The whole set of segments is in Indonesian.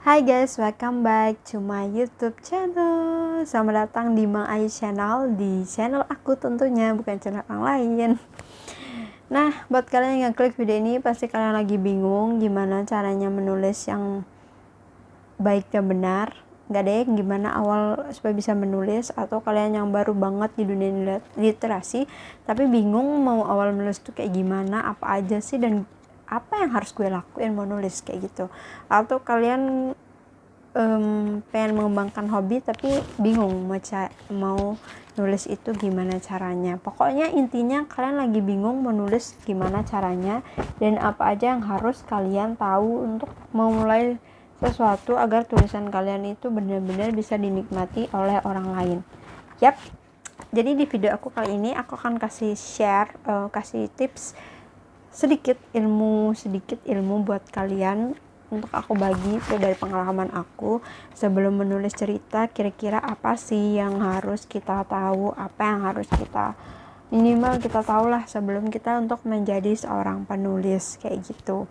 Hai guys, welcome back to my YouTube channel. Selamat datang di Mang Ayu Channel, di channel aku tentunya, bukan channel orang lain. Nah, buat kalian yang klik video ini, pasti kalian lagi bingung gimana caranya menulis yang baik dan benar. Gak deh, gimana awal supaya bisa menulis, atau kalian yang baru banget di dunia literasi, tapi bingung mau awal menulis tuh kayak gimana, apa aja sih, dan apa yang harus gue lakuin mau nulis kayak gitu. Atau kalian pengen mengembangkan hobi tapi bingung mau nulis itu gimana caranya. Pokoknya intinya kalian lagi bingung menulis gimana caranya dan apa aja yang harus kalian tahu untuk memulai sesuatu agar tulisan kalian itu benar-benar bisa dinikmati oleh orang lain. Yap. Jadi di video aku kali ini aku akan kasih kasih tips sedikit ilmu buat kalian, untuk aku bagi itu dari pengalaman aku sebelum menulis cerita. Kira-kira apa sih yang harus kita tahu, apa yang harus kita minimal kita tahulah sebelum kita untuk menjadi seorang penulis kayak gitu.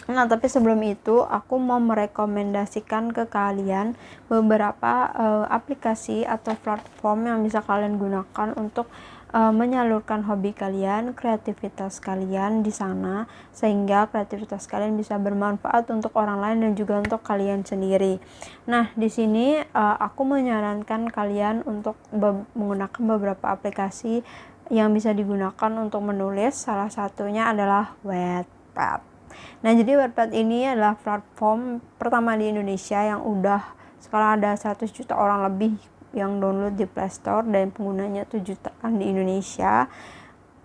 Nah, tapi sebelum itu aku mau merekomendasikan ke kalian beberapa aplikasi atau platform yang bisa kalian gunakan untuk menyalurkan hobi kalian, kreativitas kalian di sana, sehingga kreativitas kalian bisa bermanfaat untuk orang lain dan juga untuk kalian sendiri. Nah, di sini aku menyarankan kalian untuk menggunakan beberapa aplikasi yang bisa digunakan untuk menulis. Salah satunya adalah Wattpad. Nah, jadi Wattpad ini adalah platform pertama di Indonesia yang sekarang ada 100 juta orang lebih yang download di Play Store dan penggunanya 7 jutaan di Indonesia.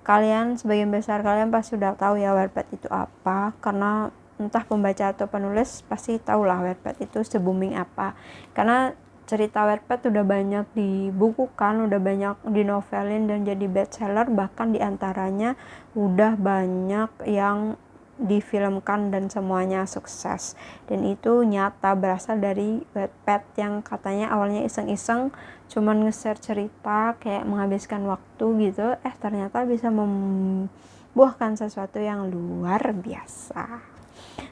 Kalian sebagian besar kalian pasti sudah tahu ya Wattpad itu apa, karena entah pembaca atau penulis pasti tahulah Wattpad itu se-booming apa. Karena cerita Wattpad udah banyak dibukukan, udah banyak dinovelin dan jadi bestseller, bahkan diantaranya udah banyak yang difilmkan dan semuanya sukses. Dan itu nyata berasal dari Wattpad yang katanya awalnya iseng-iseng cuman nge-share cerita kayak menghabiskan waktu gitu, ternyata bisa membuahkan sesuatu yang luar biasa.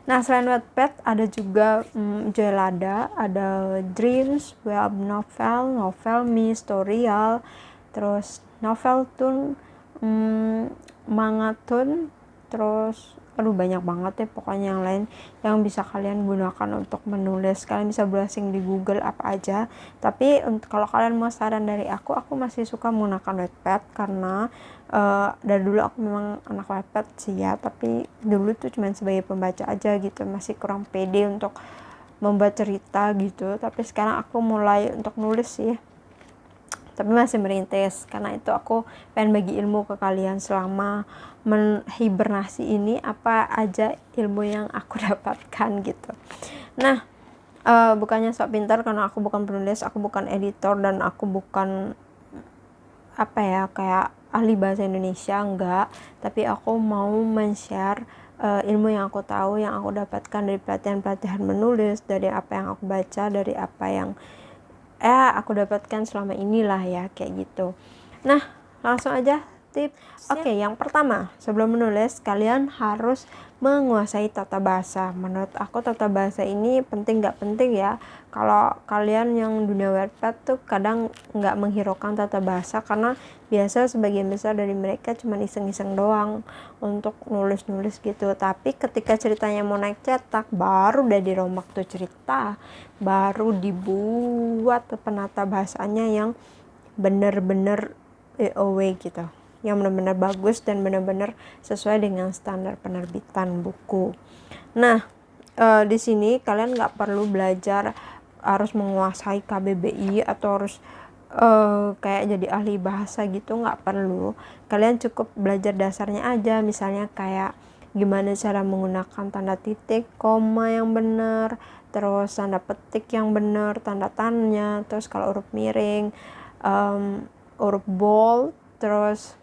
Nah, selain Wattpad ada juga Jelada, ada Dreams, web novel, novel Storyal, terus Noveltoon, Mangatun, terus banyak banget ya pokoknya yang lain yang bisa kalian gunakan untuk menulis. Kalian bisa browsing di Google apa aja, tapi kalau kalian mau saran dari aku masih suka menggunakan Wattpad karena dari dulu aku memang anak Wattpad sih ya, tapi dulu tuh cuma sebagai pembaca aja gitu, masih kurang pede untuk membuat cerita gitu. Tapi sekarang aku mulai untuk nulis sih, tapi masih merintis. Karena itu aku pengen bagi ilmu ke kalian selama menghibernasi ini, apa aja ilmu yang aku dapatkan gitu. Nah, bukannya sok pintar karena aku bukan penulis, aku bukan editor, dan aku bukan kayak ahli bahasa Indonesia, enggak. Tapi aku mau men-share ilmu yang aku tahu, yang aku dapatkan dari pelatihan-pelatihan menulis, dari apa yang aku baca, dari apa yang aku dapatkan selama inilah ya, kayak gitu. Nah, langsung aja tips. Oke, yang pertama, sebelum menulis kalian harus menguasai tata bahasa. Menurut aku tata bahasa ini penting gak penting ya. Kalau kalian yang dunia Wattpad tuh kadang gak menghiraukan tata bahasa, karena biasa sebagian besar dari mereka cuma iseng-iseng doang untuk nulis-nulis gitu. Tapi ketika ceritanya mau naik cetak, baru udah dirombak tuh cerita, baru dibuat penata bahasanya yang bener-bener EOW gitu, yang benar-benar bagus dan benar-benar sesuai dengan standar penerbitan buku. Nah, di sini kalian nggak perlu belajar harus menguasai KBBI atau harus kayak jadi ahli bahasa gitu, nggak perlu. Kalian cukup belajar dasarnya aja, misalnya kayak gimana cara menggunakan tanda titik, koma yang benar, terus tanda petik yang benar, tanda tanya, terus kalau huruf miring, huruf bold, terus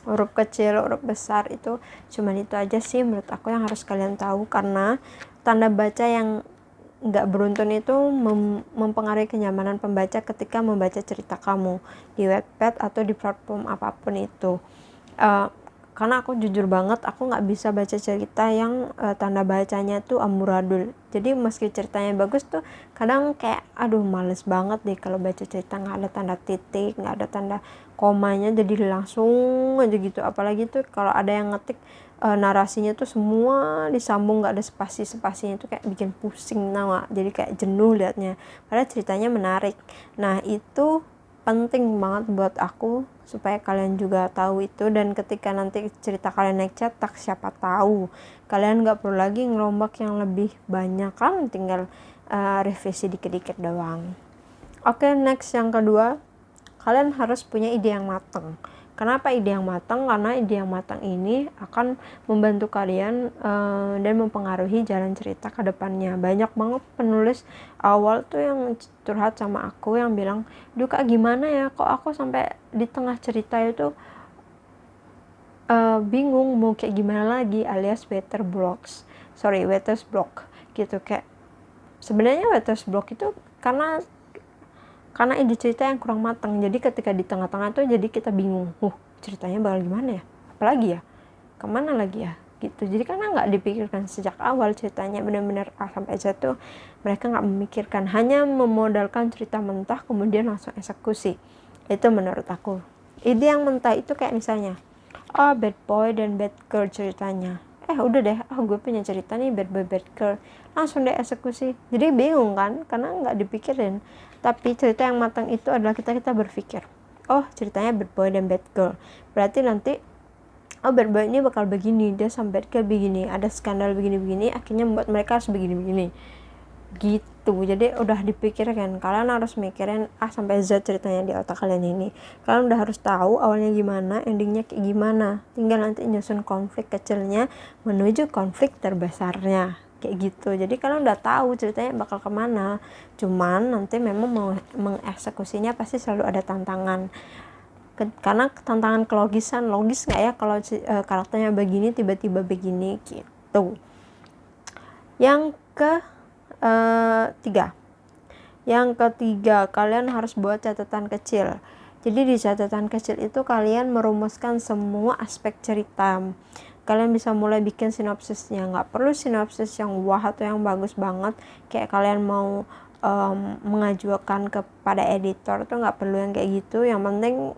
huruf kecil, huruf besar, itu cuman itu aja sih menurut aku yang harus kalian tahu. Karena tanda baca yang nggak beruntun itu mempengaruhi kenyamanan pembaca ketika membaca cerita kamu di Wattpad atau di platform apapun itu. karena aku jujur banget aku nggak bisa baca cerita yang tanda bacanya tuh amburadul. Jadi meski ceritanya bagus tuh kadang kayak aduh males banget deh kalau baca cerita nggak ada tanda titik, nggak ada tanda komanya, jadi langsung aja gitu. Apalagi tuh kalau ada yang ngetik narasinya tuh semua disambung, nggak ada spasi-spasinya, tuh kayak bikin pusing nama, jadi kayak jenuh liatnya, padahal ceritanya menarik. Nah itu penting banget buat aku supaya kalian juga tahu itu, dan ketika nanti cerita kalian naik cetak siapa tahu kalian nggak perlu lagi ngerombak yang lebih banyak, kan tinggal revisi dikit-dikit doang. Oke, next yang kedua, kalian harus punya ide yang matang. Kenapa ide yang matang? Karena ide yang matang ini akan membantu kalian dan mempengaruhi jalan cerita ke depannya. Banyak banget penulis awal tuh yang curhat sama aku yang bilang, "Duh Kak, gimana ya? Kok aku sampai di tengah cerita itu bingung mau kayak gimana lagi," alias writer's block gitu. Kayak sebenarnya writer's block itu karena ide cerita yang kurang matang. Jadi ketika di tengah-tengah tuh jadi kita bingung, ceritanya bakal gimana ya, apalagi ya, kemana lagi ya gitu. Jadi karena nggak dipikirkan sejak awal ceritanya benar-benar A sampai Z tuh mereka nggak memikirkan, hanya memodalkan cerita mentah kemudian langsung eksekusi. Itu menurut aku. Ide yang mentah itu kayak misalnya bad boy dan bad girl ceritanya, udah deh, gue punya cerita nih bad boy bad girl, langsung deh eksekusi. Jadi bingung kan, karena nggak dipikirin. Tapi cerita yang matang itu adalah kita berpikir, ceritanya bad boy dan bad girl, berarti nanti bad boy ini bakal begini, dia sama bad girl begini, ada skandal begini-begini, akhirnya membuat mereka harus begini-begini gitu. Jadi udah dipikirkan, kalian harus mikirin A sampai Z ceritanya di otak kalian ini. Kalian udah harus tahu awalnya gimana, endingnya kayak gimana, tinggal nanti nyusun konflik kecilnya menuju konflik terbesarnya kayak gitu. Jadi kalian udah tahu ceritanya bakal kemana, cuman nanti memang mau mengeksekusinya pasti selalu ada tantangan. Karena tantangan kelogisan, logis nggak ya kalau karakternya begini tiba-tiba begini gitu. Yang ketiga, kalian harus buat catatan kecil. Jadi di catatan kecil itu kalian merumuskan semua aspek cerita. Kalian bisa mulai bikin sinopsisnya, nggak perlu sinopsis yang wah atau yang bagus banget kayak kalian mau mengajukan kepada editor, tuh nggak perlu yang kayak gitu. Yang penting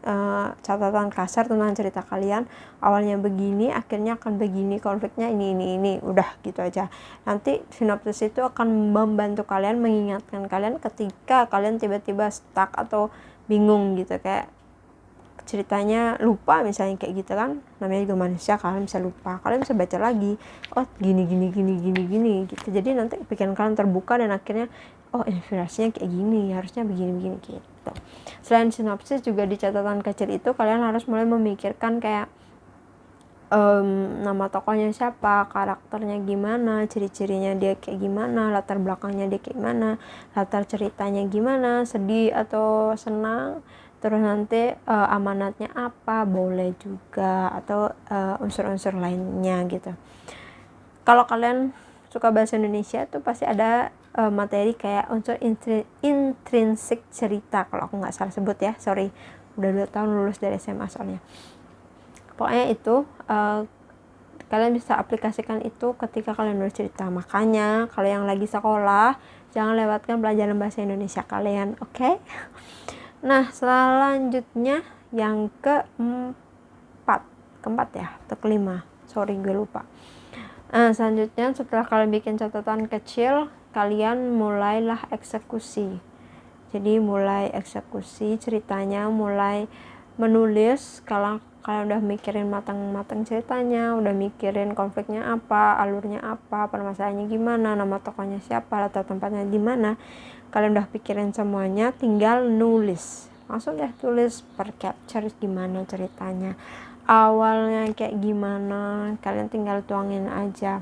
catatan kasar tentang cerita kalian, awalnya begini, akhirnya akan begini, konfliknya ini, udah gitu aja. Nanti sinopsis itu akan membantu kalian, mengingatkan kalian ketika kalian tiba-tiba stuck atau bingung gitu, kayak ceritanya lupa misalnya kayak gitu kan, namanya juga manusia, kalian bisa lupa, kalian bisa baca lagi, gini gitu. Jadi nanti pikiran kalian terbuka dan akhirnya inspirasinya kayak gini, harusnya begini gitu. Selain sinopsis juga di catatan kecil itu kalian harus mulai memikirkan kayak nama tokohnya siapa, karakternya gimana, ciri-cirinya dia kayak gimana, latar belakangnya dia kayak gimana, latar ceritanya gimana, sedih atau senang, terus nanti amanatnya apa, boleh juga, atau unsur-unsur lainnya gitu. Kalau kalian suka bahasa Indonesia tuh pasti ada materi kayak unsur intrinsik cerita, kalau aku nggak salah sebut ya, sorry, udah 2 tahun lulus dari SMA soalnya. Pokoknya itu kalian bisa aplikasikan itu ketika kalian bercerita. Makanya kalau yang lagi sekolah jangan lewatkan pelajaran bahasa Indonesia kalian, oke? Nah selanjutnya yang keempat ya atau kelima, sorry gue lupa. Selanjutnya setelah kalian bikin catatan kecil, kalian mulailah eksekusi. Jadi mulai eksekusi ceritanya, mulai menulis. Kalau kalian udah mikirin matang-matang ceritanya, udah mikirin konfliknya apa, alurnya apa, permasalahannya gimana, nama tokohnya siapa, latar tempatnya di mana, kalian udah pikirin semuanya, tinggal nulis. Langsung deh tulis per capture gimana ceritanya, awalnya kayak gimana, kalian tinggal tuangin aja.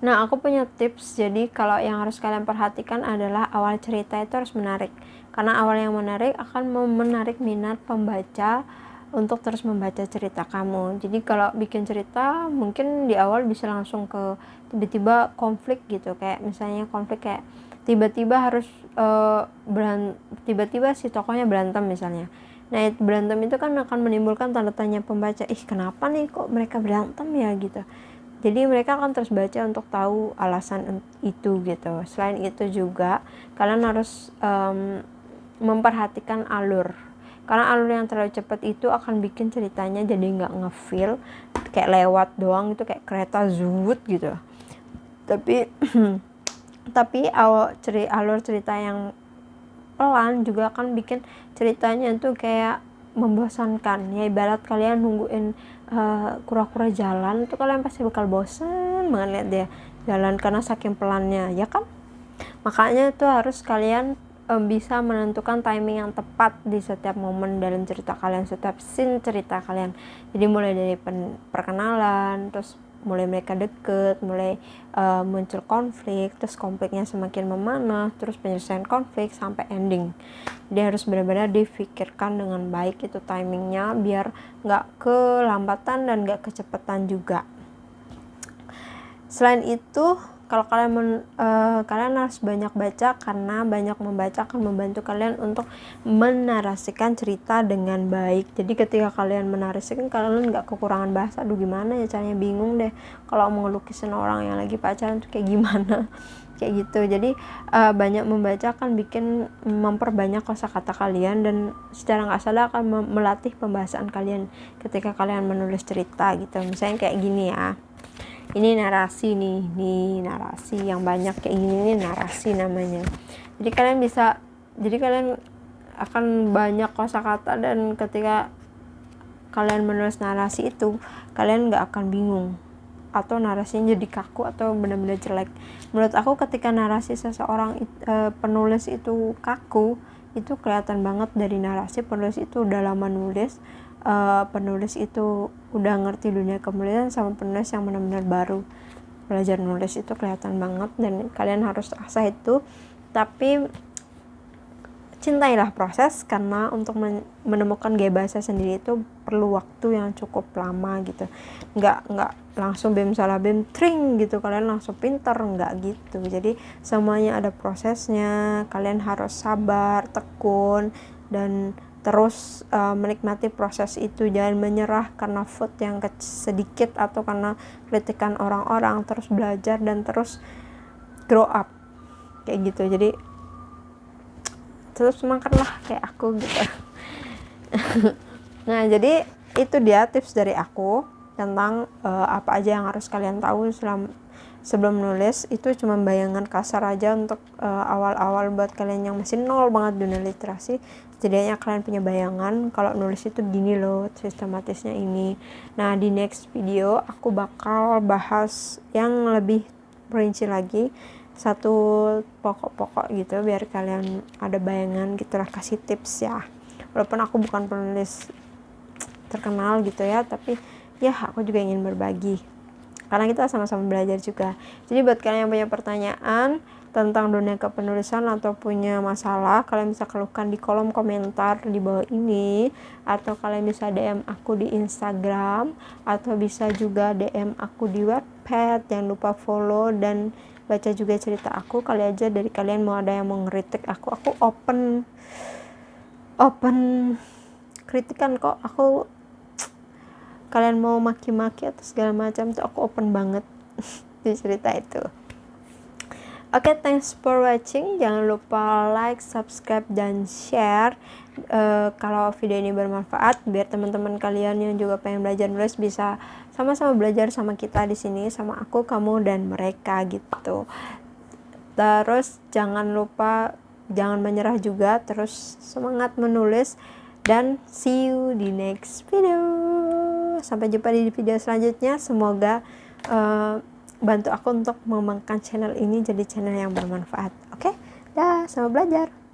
Nah aku punya tips, jadi kalau yang harus kalian perhatikan adalah awal cerita itu harus menarik, karena awal yang menarik akan menarik minat pembaca untuk terus membaca cerita kamu. Jadi kalau bikin cerita mungkin di awal bisa langsung ke tiba-tiba konflik gitu, kayak misalnya konflik kayak tiba-tiba harus tiba-tiba si tokohnya berantem misalnya, Nah, berantem itu kan akan menimbulkan tanda tanya pembaca, ih kenapa nih kok mereka berantem ya gitu. Jadi mereka akan terus baca untuk tahu alasan itu gitu. Selain itu juga kalian harus memperhatikan alur, karena alur yang terlalu cepat itu akan bikin ceritanya jadi nggak ngefeel, kayak lewat doang itu, kayak kereta zuut gitu. Tapi alur cerita yang pelan juga akan bikin ceritanya tuh kayak membosankan. Ya ibarat kalian nungguin kura-kura jalan, itu kalian pasti bakal bosan banget lihat dia jalan karena saking pelannya, ya kan? Makanya itu harus kalian bisa menentukan timing yang tepat di setiap momen dalam cerita kalian, setiap scene cerita kalian. Jadi mulai dari perkenalan, terus mulai mereka deket, mulai muncul konflik, terus konfliknya semakin memanas, terus penyelesaian konflik sampai ending. Dia harus benar-benar difikirkan dengan baik itu timingnya, biar nggak kelambatan dan nggak kecepatan juga. Selain itu, kalau kalian harus banyak baca, karena banyak membaca akan membantu kalian untuk menarasikan cerita dengan baik. Jadi ketika kalian menarasikan, kalian nggak kekurangan bahasa. Aduh gimana ya caranya, bingung deh kalau mau ngelukisin orang yang lagi pacaran tuh kayak gimana kayak gitu. Jadi banyak membaca akan bikin memperbanyak kosakata kalian, dan secara nggak sadar akan melatih pembahasan kalian ketika kalian menulis cerita gitu. Misalnya kayak gini ya, ini narasi nih narasi yang banyak kayak gini, ini narasi namanya. Jadi kalian akan banyak kosakata, dan ketika kalian menulis narasi itu, kalian nggak akan bingung atau narasinya jadi kaku atau benar-benar jelek. Menurut aku ketika narasi seseorang penulis itu kaku, itu kelihatan banget dari narasi. Penulis itu udah lama nulis, penulis itu udah ngerti dunia kenulisan, sama penulis yang benar-benar baru belajar nulis, itu kelihatan banget, dan kalian harus asah itu. Tapi cintailah proses, karena untuk menemukan gaya bahasa sendiri itu perlu waktu yang cukup lama gitu. Nggak langsung bim salah bim tring gitu kalian langsung pinter, nggak gitu. Jadi semuanya ada prosesnya, kalian harus sabar, tekun, dan terus menikmati proses itu. Jangan menyerah karena vote yang sedikit atau karena kritikan orang-orang. Terus belajar dan terus grow up kayak gitu. Jadi terus semangatlah kayak aku gitu. Nah, jadi itu dia tips dari aku tentang apa aja yang harus kalian tahu sebelum nulis. Itu cuma bayangan kasar aja untuk awal-awal buat kalian yang masih nol banget dunia literasi. Setidaknya kalian punya bayangan kalau nulis itu gini loh, sistematisnya ini. Nah, di next video aku bakal bahas yang lebih perinci lagi, satu pokok-pokok gitu, biar kalian ada bayangan gitulah, kasih tips ya. Walaupun aku bukan penulis terkenal gitu ya, tapi ya aku juga ingin berbagi, karena kita sama-sama belajar juga. Jadi buat kalian yang punya pertanyaan tentang dunia kepenulisan atau punya masalah, kalian bisa keluhkan di kolom komentar di bawah ini, atau kalian bisa DM aku di Instagram, atau bisa juga DM aku di Wattpad. Jangan lupa follow dan baca juga cerita aku. Kali aja dari kalian mau ada yang mau ngeritik aku open kritikan kok. Kalian mau maki-maki atau segala macam tuh aku open banget di cerita itu. Oke, thanks for watching. Jangan lupa like, subscribe, dan share kalau video ini bermanfaat, biar teman-teman kalian yang juga pengen belajar nulis bisa sama-sama belajar sama kita di sini, sama aku, kamu, dan mereka gitu. Terus jangan lupa, jangan menyerah juga, terus semangat menulis, dan see you di next video. Sampai jumpa di video selanjutnya. Semoga bantu aku untuk mengembangkan channel ini jadi channel yang bermanfaat. Oke, dah, selamat belajar.